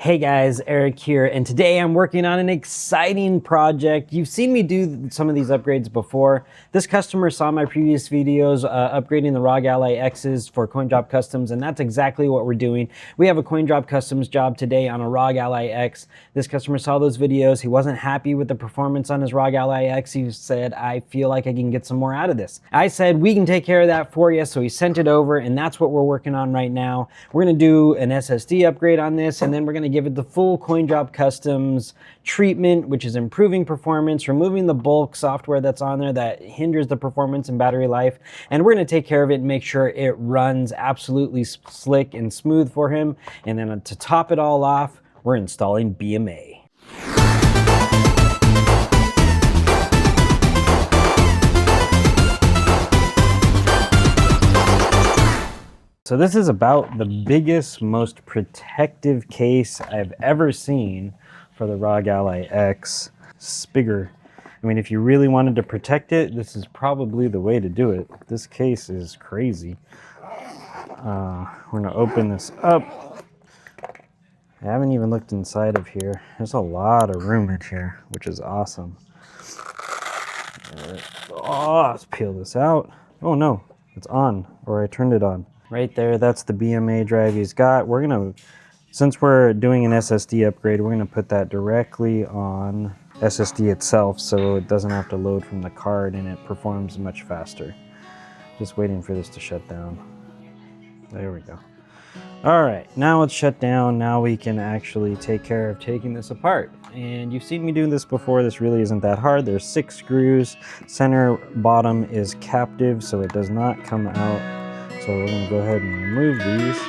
Hey guys, Eric here, and today I'm working on an exciting project. You've seen me do some of these upgrades before. This customer saw my previous videos upgrading the ROG Ally X's for CoinDrop Customs, and that's exactly what we're doing. We have a CoinDrop Customs job today on a ROG Ally X. This customer saw those videos. He wasn't happy with the performance on his ROG Ally X. He said, I feel like I can get some more out of this. I said, we can take care of that for you, so he sent it over, and that's what we're working on right now. We're gonna do an SSD upgrade on this, and then we're gonna give it the full CoinDrop Customs treatment, which is improving performance, removing the bulk software that's on there that hinders the performance and battery life, and we're going to take care of it and make sure it runs absolutely slick and smooth for him. And then to top it all off, we're installing BMA. So this is about the biggest, most protective case I've ever seen for the ROG Ally X. It's bigger. I mean, if you really wanted to protect it, this is probably the way to do it. This case is crazy. We're gonna open this up. I haven't even looked inside of here. There's a lot of room in here, which is awesome. Oh, let's peel this out. Oh no, it's on, or I turned it on. Right there, that's the BMA drive he's got. We're gonna, since we're doing an SSD upgrade, we're gonna put that directly on SSD itself so it doesn't have to load from the card and it performs much faster. Just waiting for this to shut down. There we go. All right, now it's shut down. Now we can actually take care of taking this apart. And you've seen me do this before. This really isn't that hard. There's 6 screws. Center bottom is captive, so it does not come out. So we're going to go ahead and remove these.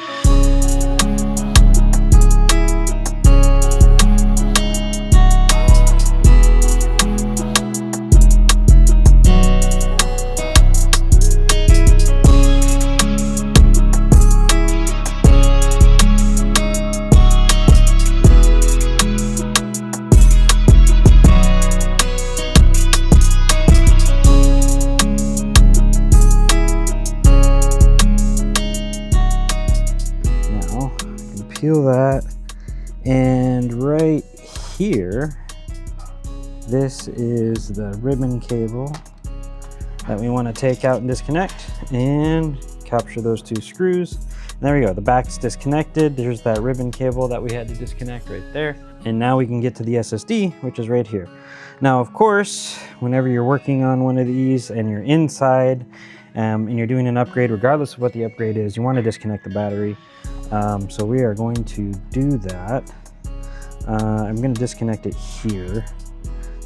Peel that, and right here, this is the ribbon cable that we want to take out and disconnect, and capture those 2 screws. And there we go, the back's disconnected. There's that ribbon cable that we had to disconnect right there. And now we can get to the SSD, which is right here. Now, of course, whenever you're working on one of these and you're inside and you're doing an upgrade, regardless of what the upgrade is, you want to disconnect the battery. So we are going to do that. I'm going to disconnect it here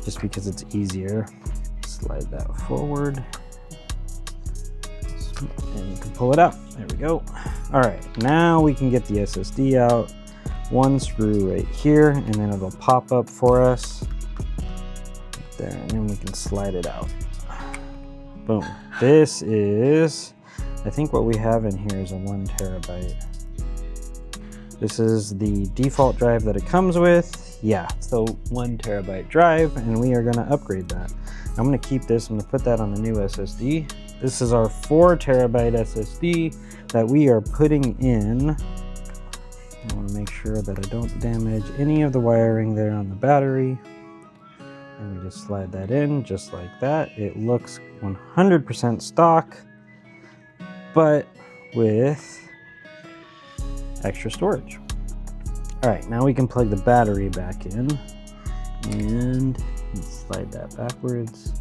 just because it's easier. Slide that forward and you can pull it out. There we go. All right, now we can get the SSD out. 1 screw right here, and then it'll pop up for us right there, and then we can slide it out. Boom. This is, I think what we have in here is a 1 terabyte. This is the default drive that it comes with. Yeah, it's the 1 terabyte drive, and we are gonna upgrade that. I'm gonna keep this, I'm gonna put that on the new SSD. This is our 4 terabyte SSD that we are putting in. I wanna make sure that I don't damage any of the wiring there on the battery. And we just slide that in just like that. It looks 100% stock, but with extra storage. All right, now we can plug the battery back in and slide that backwards,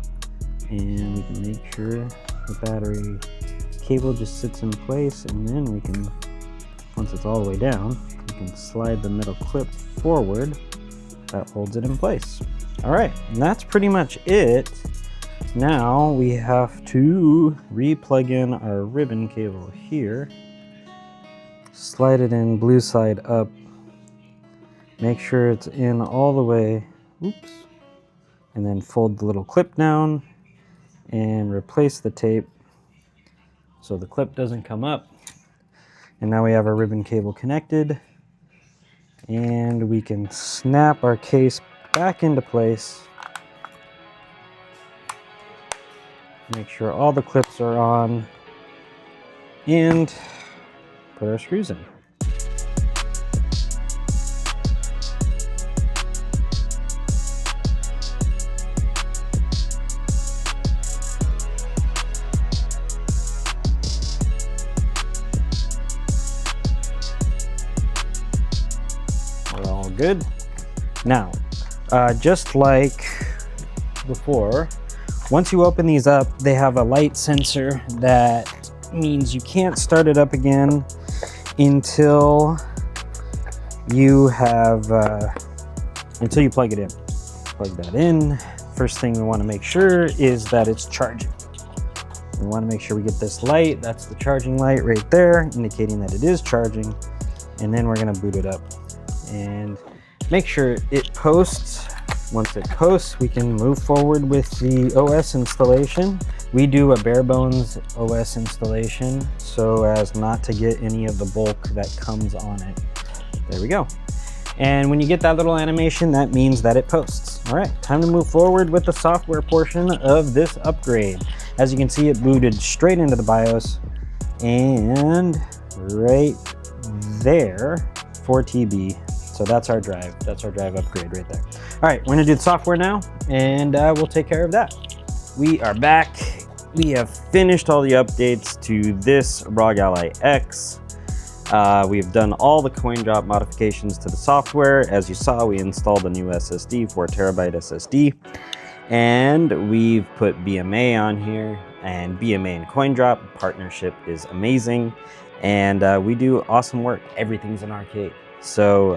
and we can make sure the battery cable just sits in place, and then we can, once it's all the way down, we can slide the middle clip forward. That holds it in place. All right, and that's pretty much it. Now we have to re-plug in our ribbon cable here. Slide it in blue side up. Make sure it's in all the way. Oops. And then fold the little clip down and replace the tape so the clip doesn't come up. And now we have our ribbon cable connected, and we can snap our case back into place. Make sure all the clips are on and put our screws in. all good. Now, just like before, once you open these up, they have a light sensor that means you can't start it up again until you have until you plug it in. Plug that in. First thing we want to make sure is that it's charging. We want to make sure we get this light. That's the charging light right there, indicating that it is charging. And then we're going to boot it up and make sure it posts. Once it posts, we can move forward with the OS installation. We do a bare bones OS installation so as not to get any of the bulk that comes on it. There we go. And when you get that little animation, that means that it posts. All right, time to move forward with the software portion of this upgrade. As you can see, it booted straight into the BIOS, and right there, 4TB. So that's our drive. That's our drive upgrade right there. All right, we're gonna do the software now, and we'll take care of that. We are back. We have finished all the updates to this ROG Ally X. We've done all the coin drop modifications to the software. As you saw, we installed a new SSD, 4TB SSD, and we've put BMA on here. And BMA and coin drop partnership is amazing, and we do awesome work. Everything's an arcade. So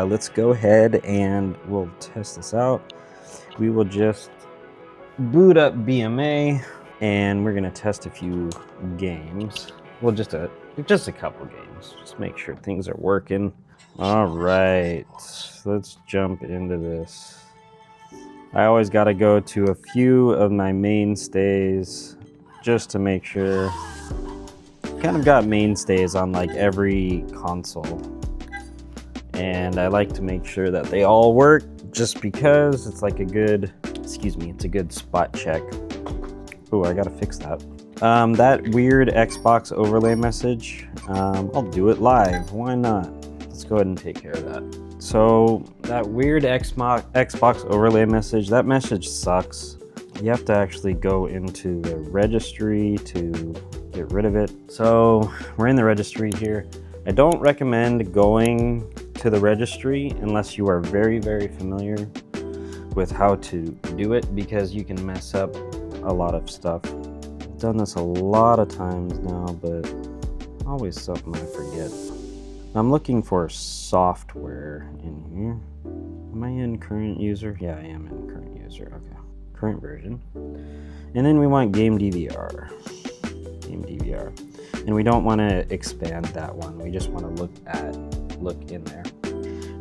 let's go ahead and we'll test this out. We will just boot up BMA, and we're gonna test a few games. Well, just a couple games. Just make sure things are working. All right, let's jump into this. I always got to go to a few of my mainstays just to make sure. Kind of got mainstays on like every console, and I like to make sure that they all work just because it's like a good, it's a good spot check. Oh, I gotta fix that. That weird Xbox overlay message, I'll do it live, why not? Let's go ahead and take care of that. So that weird Xbox overlay message, that message sucks. You have to actually go into the registry to get rid of it. So we're in the registry here. I don't recommend going to the registry unless you are very, very familiar with how to do it, because you can mess up a lot of stuff. I've done this a lot of times now, but always something I forget. I'm looking for software in here. Am I in current user? Yeah, I am in current user. Okay, current version. And then we want game DVR. Game DVR. And we don't want to expand that one. We just want to look in there.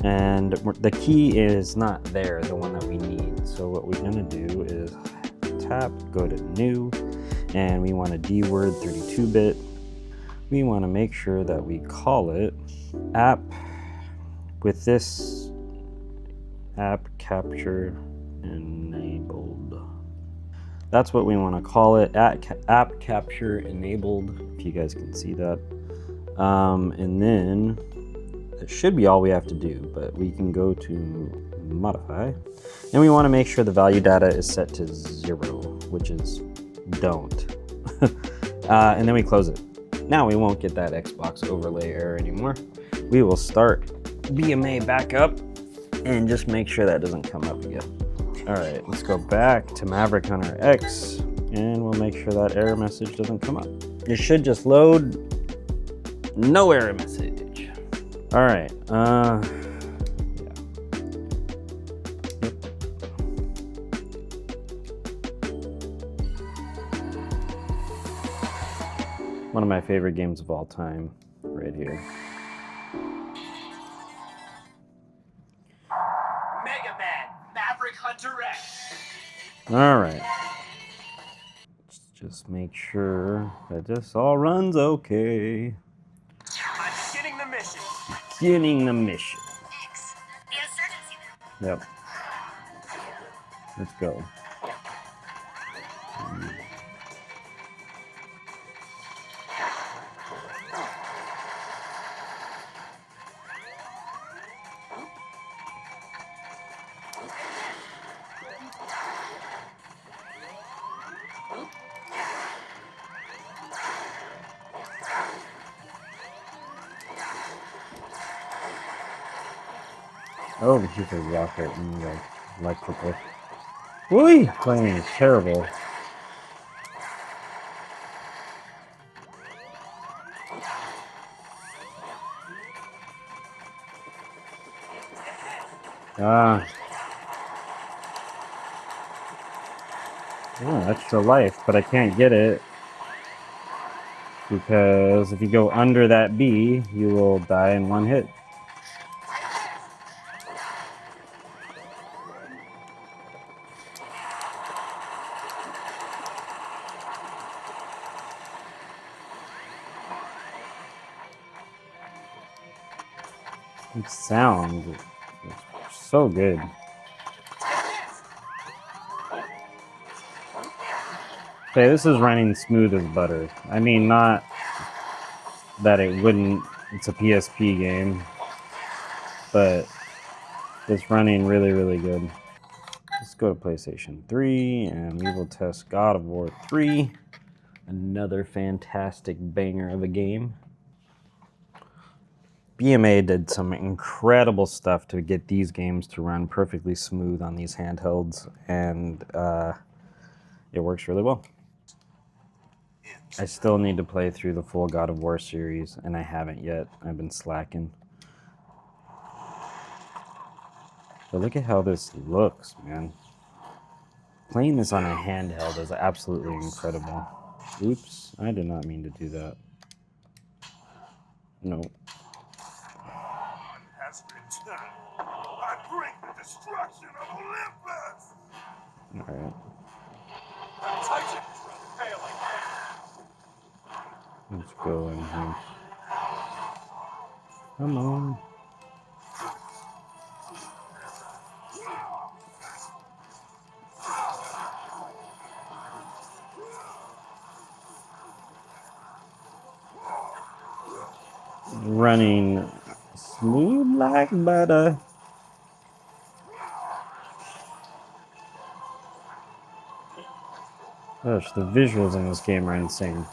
And the key is not there, the one that we need. So what we're gonna do is tap, go to new, and we want a D word 32-bit. We want to make sure that we call it app with this app capture enabled. That's what we want to call it, app capture enabled, if you guys can see that. And then that should be all we have to do, but we can go to modify, and we want to make sure the value data is set to 0, which is don't. And then we close it. Now we won't get that Xbox overlay error anymore. We will start BMA back up and just make sure that doesn't come up again. All right, let's go back to Maverick Hunter X, and we'll make sure that error message doesn't come up. It should just load. No error message. All right, yeah. Yep. One of my favorite games of all time, right here. Mega Man, Maverick Hunter X. All right. Let's just make sure that this all runs okay. I'm beginning the mission. Beginning the mission. X, the insurgency now. Yep. Let's go. Oh, he's a rocket and like electrical. Whee! Playing is terrible. Ah. Oh, extra life, but I can't get it. Because if you go under that B, you will die in one hit. It sounds so good. Okay, this is running smooth as butter. I mean, not that it wouldn't, it's a PSP game, but it's running really, really good. Let's go to PlayStation 3 and we will test God of War 3. Another fantastic banger of a game. BMA did some incredible stuff to get these games to run perfectly smooth on these handhelds, and it works really well. I still need to play through the full God of War series, and I haven't yet. I've been slacking. But look at how this looks, man. Playing this on a handheld is absolutely incredible. Oops, I did not mean to do that. No. Has been done. I bring the destruction of Olympus. All right. The Titan is failing. Let's go in here. Come on. Running smooth like butter. Gosh, the visuals in this game are insane.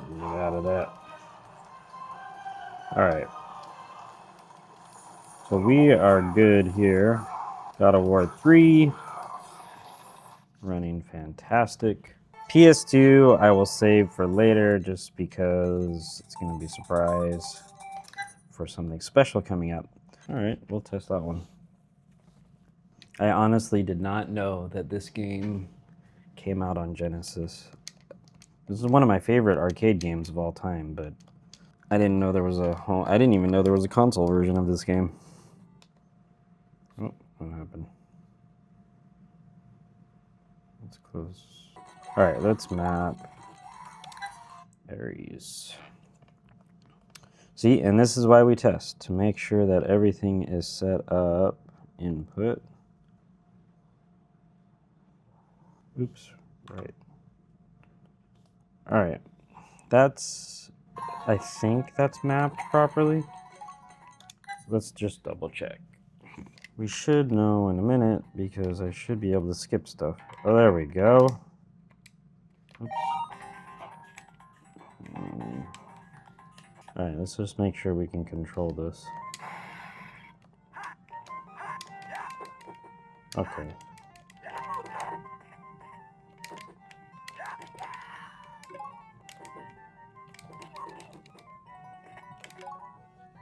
Get out of that. Alright. So we are good here. God of War 3. Running fantastic. PS2 I will save for later just because it's going to be a surprise for something special coming up. Alright, we'll test that one. I honestly did not know that this game came out on Genesis. This is one of my favorite arcade games of all time, but I didn't know there was I didn't even know there was a console version of this game. Oh, what happened? Let's close. All right, let's map Ares. See, and this is why we test, to make sure that everything is set up. Input. Oops, right. All right, I think that's mapped properly. Let's just double check. We should know in a minute because I should be able to skip stuff. Oh, there we go. Oops. All right, let's just make sure we can control this. Okay.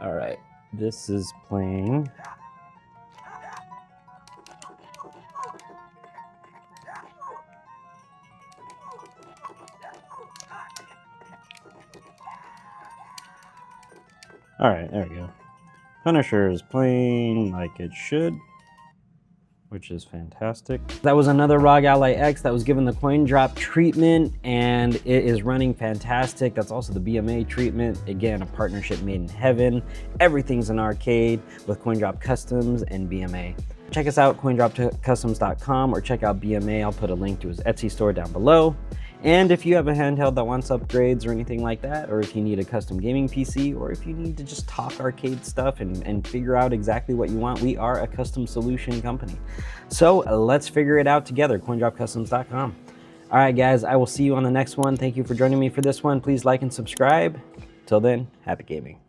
All right, this is playing. All right, there we go. Punisher is playing like it should, which is fantastic. That was another ROG Ally X that was given the coin drop treatment, and it is running fantastic. That's also the BMA treatment. Again, a partnership made in heaven. Everything's an arcade with coin drop customs and BMA. Check us out, coindropcustoms.com, or check out BMA. I'll put a link to his Etsy store down below. And if you have a handheld that wants upgrades or anything like that, or if you need a custom gaming PC, or if you need to just talk arcade stuff and figure out exactly what you want, we are a custom solution company. So let's figure it out together, coindropcustoms.com. All right, guys, I will see you on the next one. Thank you for joining me for this one. Please like and subscribe. Till then, happy gaming.